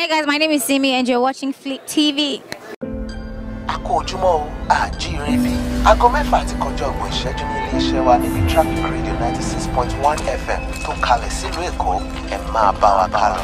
Hey guys, my name is Simi and you're watching Fleet TV. Akójúmọ́ àjíire aago mẹ́fà ti kọjá ọgbọ̀n ìṣẹ́jú ní ilé-iṣẹ́ wa níbi Traffic Radio 96.1 FM tó kalẹ̀ sílùú Èkó ẹ máa bá wa kálọ.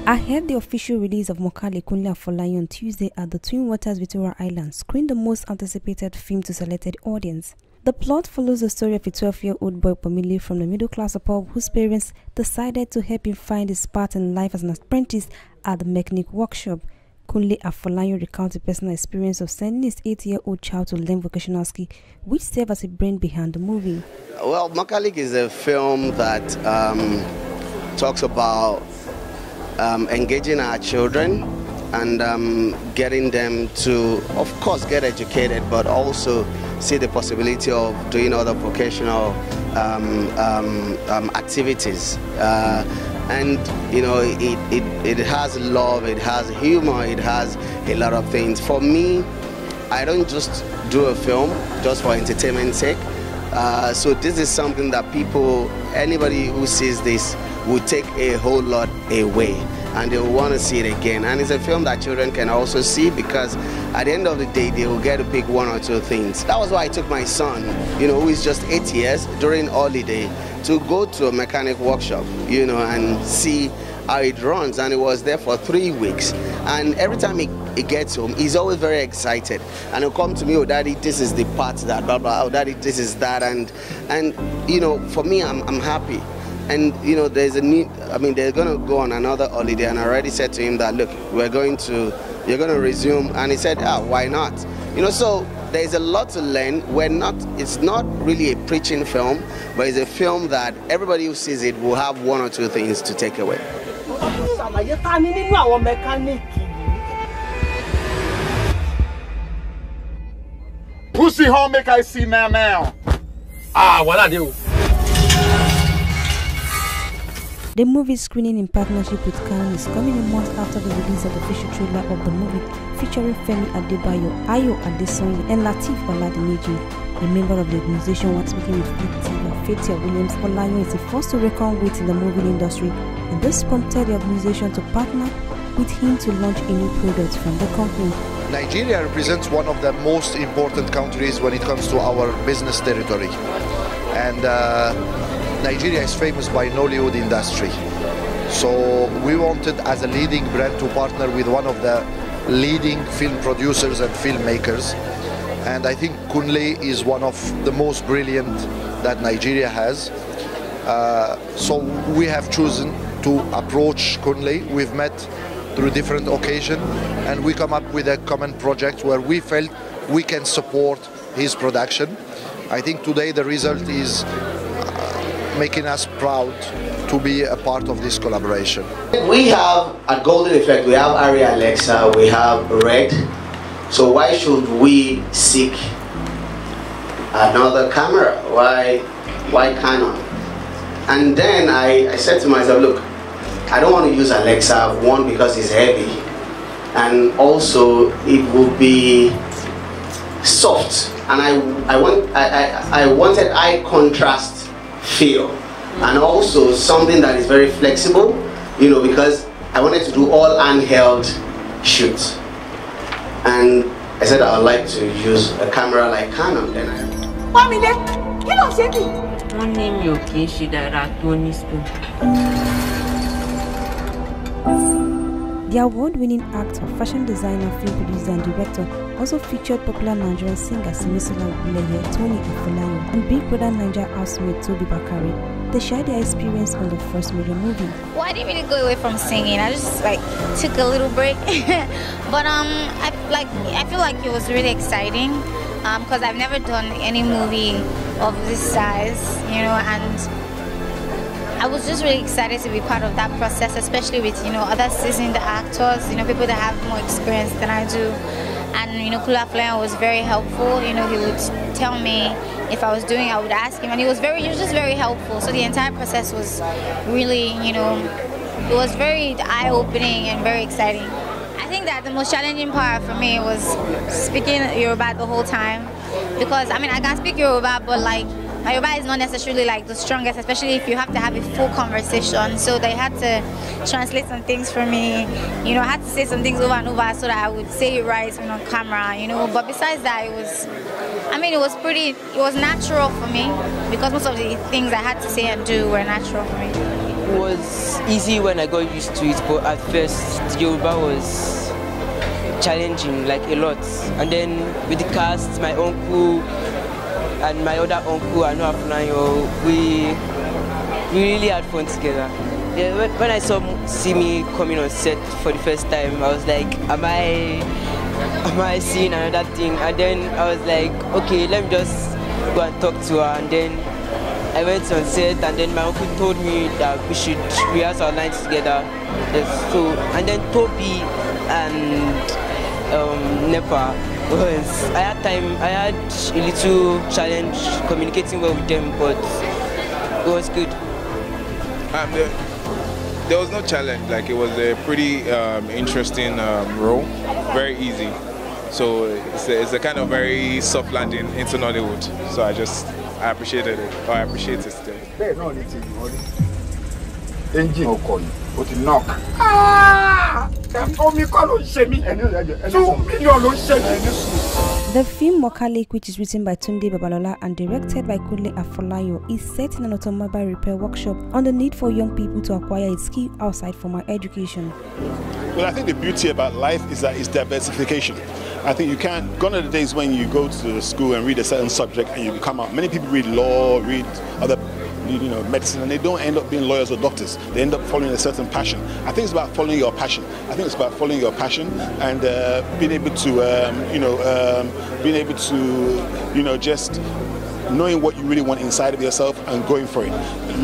Ahead the official release of Makalik, Kunle, Afolayan on Tuesday at the Twin Waters Victoria Island screened the most anticipated film to selected audience. The plot follows the story of a 12-year-old boy Kunle from the middle-class suburb whose parents decided to help him find his path in life as an apprentice at the mechanic workshop. Kunle Afolayan recounts the personal experience of sending his 8-year-old child to learn vocational skill, which served as a brain behind the movie. Well, Makalik is a film that talks about engaging our children and getting them to, of course, get educated, but also see the possibility of doing other vocational activities. And you know, it has love, it has humor, it has a lot of things. For me, I don't just do a film just for entertainment's sake. So this is something that anybody who sees this will take a whole lot away, and they will want to see it again. And it's a film that children can also see, because at the end of the day they will get to pick one or two things. That was why I took my son, you know, who is just 8 years, during holiday to go to a mechanic workshop, you know, and see how it runs. And he was there for 3 weeks, and every time he gets home, he's always very excited, and he'll come to me, "Oh daddy, this is the part that blah blah, oh daddy, this is that," and you know, for me, I'm happy. And you know, there's a need. I mean, they're gonna go on another holiday, and I already said to him that, look, you're gonna resume, and he said, why not? You know, so there's a lot to learn. It's not really a preaching film, but it's a film that everybody who sees it will have one or two things to take away. Pussy home make I see now. What I do? The movie screening in partnership with Canon is coming a month after the release of the official trailer of the movie, featuring Femi Adebayo, Ayo Adesanya, and Lateef Oladimeji. A member of the organization once speaking with Fatia Williams, Afolayan is the first to reckon with in the movie industry, and this prompted the organization to partner with him to launch a new product from the company. Nigeria represents one of the most important countries when it comes to our business territory, and Nigeria is famous by Nollywood industry. So we wanted, as a leading brand, to partner with one of the leading film producers and filmmakers. And I think Kunle is one of the most brilliant that Nigeria has. So we have chosen to approach Kunle. We've met through different occasions, and we come up with a common project where we felt we can support his production. I think today the result is making us proud to be a part of this collaboration. We have, at Golden Effect, we have Aria Alexa, we have Red. So why should we seek another camera? Why Canon? And then I said to myself, look, I don't want to use Alexa, one, because it's heavy, and also it will be soft, and I wanted eye contrast feel, and also something that is very flexible, you know, because I wanted to do all handheld shoots, and I said I would like to use a camera like Canon. Then The award-winning actor, fashion designer, film producer and director also featured popular Nigerian singer Simisola Guleye, Tony Afolayan, and Big Brother Naija housemate Toby Bakari. They shared their experience on the first major movie. Well, I didn't really go away from singing. I just took a little break. But I feel like it was really exciting because I've never done any movie of this size, you know, and I was just really excited to be part of that process, especially with, you know, other seasoned actors, you know, people that have more experience than I do. And, you know, Kunle Afolayan was very helpful. You know, he would tell me if I was doing, I would ask him, and he was just very helpful. So the entire process was really, you know, it was very eye-opening and very exciting. I think that the most challenging part for me was speaking Yoruba the whole time, because, I mean, I can speak Yoruba, but my Yoruba is not necessarily like the strongest, especially if you have to have a full conversation. So they had to translate some things for me. You know, I had to say some things over and over so that I would say it right on camera, you know. But besides that, it was natural for me because most of the things I had to say and do were natural for me. It was easy when I got used to it, but at first Yoruba was challenging, like a lot. And then with the cast, my uncle and my other uncle, Afolayan, we really had fun together. Yeah, when I see me coming on set for the first time, I was like, am I seeing another thing? And then I was like, okay, let me just go and talk to her. And then I went on set, and then my uncle told me that we should rehearse our lines together. And then Toby and Nepa I had a little challenge communicating well with them, but it was good. There was no challenge. Like, it was a pretty interesting role, very easy. So it's a kind of very soft landing into Nollywood. So I appreciated it, or I appreciate it still. Engine Okon, but knock. The film Makalik, which is written by Tunde Babalola and directed by Kunle Afolayan, is set in an automobile repair workshop on the need for young people to acquire a skill outside formal education. Well, I think the beauty about life is that it's diversification. I think you can't, gone are the days when you go to the school and read a certain subject and you come out. Many people read law, read other medicine, and they don't end up being lawyers or doctors. They end up following a certain passion. I think it's about following your passion. I think it's about following your passion and being able to, just knowing what you really want inside of yourself and going for it.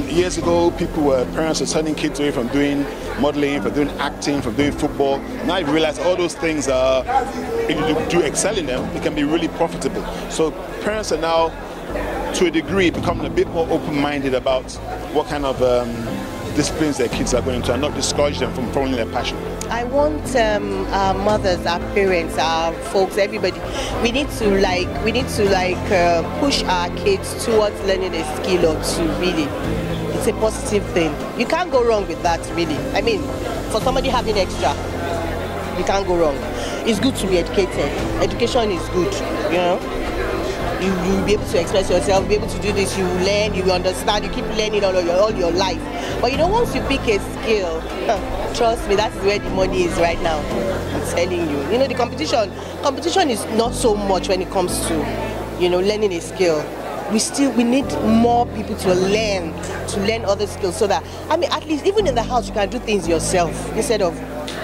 Years ago, parents were turning kids away from doing modeling, from doing acting, from doing football. Now you realize all those things are, if you do excel in them, it can be really profitable. So parents are now, to a degree, becoming a bit more open-minded about what kind of disciplines their kids are going to, and not discourage them from following their passion. I want our mothers, our parents, our folks, everybody. We need to push our kids towards learning a skill or two. Really, it's a positive thing. You can't go wrong with that. Really, I mean, for somebody having extra, you can't go wrong. It's good to be educated. Education is good, you know. You'll be able to express yourself, you'll be able to do this, you learn, you understand, you keep learning all your life. But you know, once you pick a skill, trust me, that's where the money is right now. I'm telling you. You know, the competition is not so much when it comes to, learning a skill. We need more people to learn other skills so that, I mean, at least even in the house, you can do things yourself instead of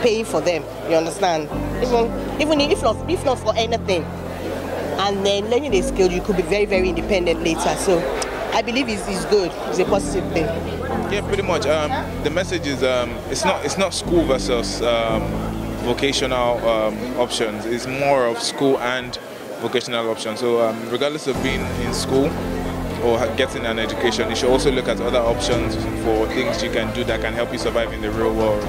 paying for them, you understand? Even if not for anything. And then learning a skill, you could be very, very independent later. So I believe it's good. It's a positive thing. Yeah, pretty much. The message is it's not school versus vocational options. It's more of school and vocational options. So regardless of being in school or getting an education, you should also look at other options for things you can do that can help you survive in the real world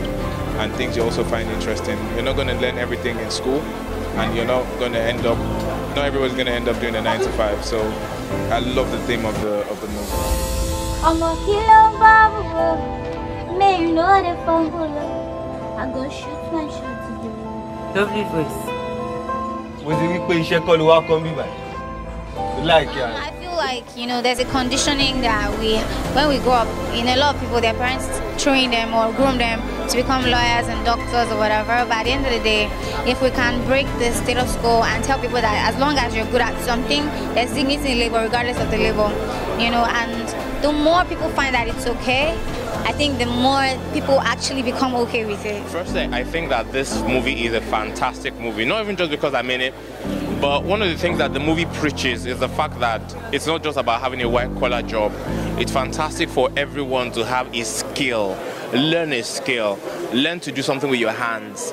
and things you also find interesting. You're not going to learn everything in school, and you're not going to end up. Not everyone's going to end up doing a 9 to 5, so I love the theme of the movie. I'm going to shoot my shot today. Lovely voice. I feel like, there's a conditioning that when we grow up, a lot of people, their parents train them or groom them to become lawyers and doctors or whatever. But at the end of the day, if we can break the status quo and tell people that as long as you're good at something, there's dignity in labor regardless of the label, and the more people find that it's okay, I think the more people actually become okay with it. Firstly, I think that this movie is a fantastic movie, not even just because I'm in it, but one of the things that the movie preaches is the fact that it's not just about having a white-collar job. It's fantastic for everyone to have a skill, learn a skill, learn to do something with your hands.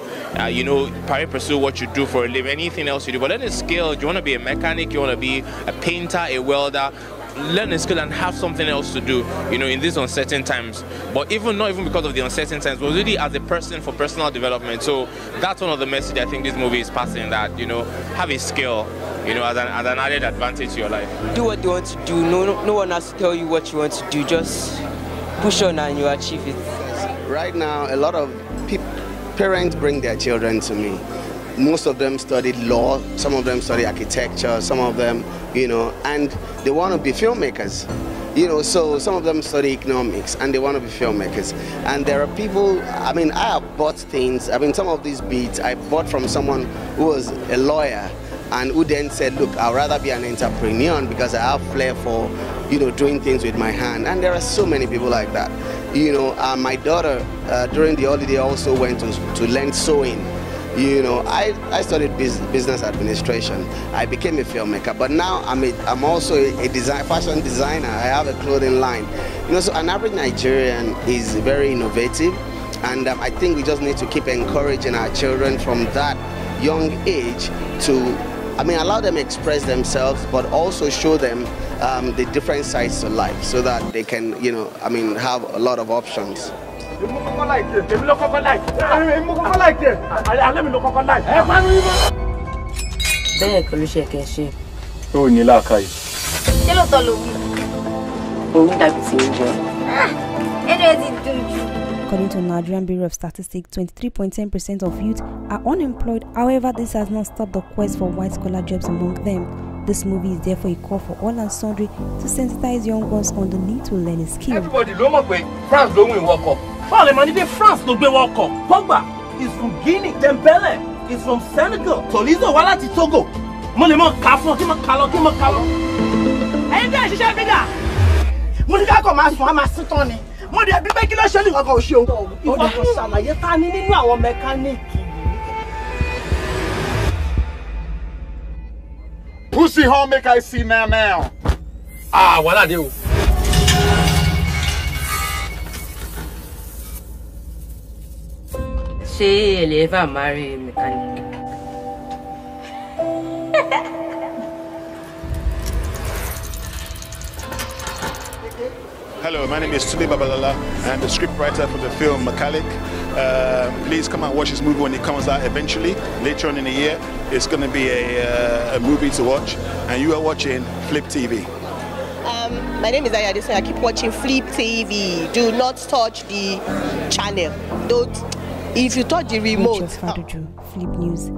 Pursue what you do for a living, anything else you do, but learn a skill. Do you want to be a mechanic? You want to be a painter, a welder? learn a skill and have something else to do, you know, in these uncertain times. But not even because of the uncertain times, but really as a person for personal development. So that's one of the messages I think this movie is passing, that, you know, have a skill, you know, as an added advantage to your life. Do what you want to do. No one has to tell you what you want to do. Just push on and you achieve it. Right now, a lot of parents bring their children to me. Most of them studied law, some of them study architecture, some of them, you know, and they want to be filmmakers. You know, so some of them study economics and they want to be filmmakers. And there are people, I mean, I have bought things, I mean, some of these beats I bought from someone who was a lawyer and who then said, look, I'd rather be an entrepreneur because I have flair for, you know, doing things with my hand. And there are so many people like that. You know, my daughter, during the holiday, also went to learn sewing. You know, I studied business administration. I became a filmmaker, but now I'm also a fashion designer. I have a clothing line. You know, so an average Nigerian is very innovative, and I think we just need to keep encouraging our children from that young age to, I mean, allow them to express themselves, but also show them the different sides to life, so that they can, you know, I mean, have a lot of options. Bẹ́ẹ̀ kò ló ṣe kẹ́ ṣe. Ó ní làákàyè. Ṣé ló tọ́ ló wí? Òun dàbí ti ń jẹ. Ẹnu ẹ ti dùn jù. According to Nigerian Bureau of Statistics, 23.10% of youth are unemployed. However, this has not stopped the quest for white-collar jobs among them. This movie is therefore a call for all and sundry to sensitize young ones on the need to learn a skill. Everybody ló mọ̀ pé France ló win World Cup. Báwo lè máa ní pé France ló gbé World Cup? Pogba is from Guinea. Dembele is from Senegal. Tolizo wá láti Togo. Mo lè mọ̀ ká fún ọ kí mo ká lọ. Ẹyin bẹ́ẹ̀ ṣiṣẹ́ mi dà. Mo ní ká kọ̀ máa sùn á máa sí tán ni. Mo dẹ̀ bí pé kí ló ṣe ní kankan ò ṣe o. Ìwọ fún ṣàlàyé ta ni nínú àwọn mẹkáníìkì. Pussy home make I see now. Ah, wàhálà dé o. Ṣé ẹ lè ever marry mechanic? Hello, my name is Kunle Babalala. I'm the scriptwriter for the film Makalik. Please come and watch this movie when it comes out eventually, later on in the year. It's going to be a movie to watch, and you are watching Flip TV. My name is Ayade, so I keep watching Flip TV. Do not touch the channel. Don't. If you touch the remote. Flip News.